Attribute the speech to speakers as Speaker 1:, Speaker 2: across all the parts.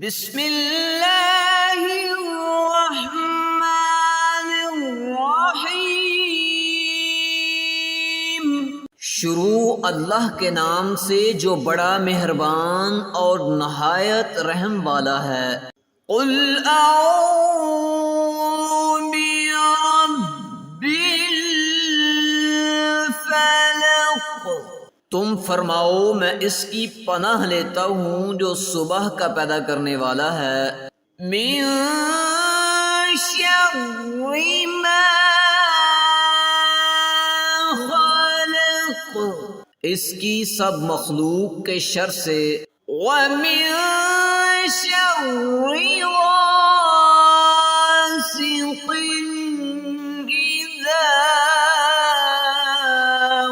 Speaker 1: بسم اللہ الرحمن الرحیم۔ شروع اللہ کے نام سے جو بڑا مہربان اور نہایت رحم والا ہے۔ قل اعوذ برب الفلق، تم فرماؤ میں اس کی پناہ لیتا ہوں جو صبح کا پیدا کرنے والا ہے۔ من شر ما خلق، اس کی سب مخلوق کے شر سے۔ ومن شر غاسق اذا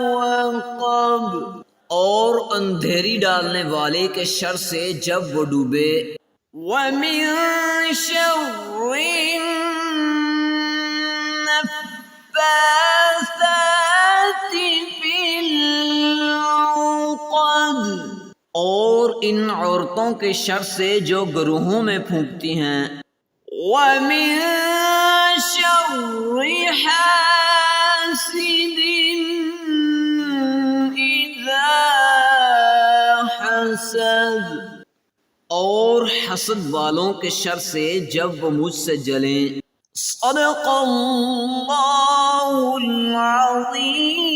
Speaker 1: وقب، اور اندھیری ڈالنے والے کے شر سے جب وہ ڈوبے۔ وَمِن شَرِّ النَّفَّاثَاتِ فِي الْعُقَدِ، اور ان عورتوں کے شر سے جو گروہوں میں پھونکتی ہیں۔ وَمِن شَرِّ حَاسِدٍ إِذَا حَسَدَ، اور حسد والوں کے شر سے جب وہ مجھ سے جلیں۔ صدق اللہ العظیم۔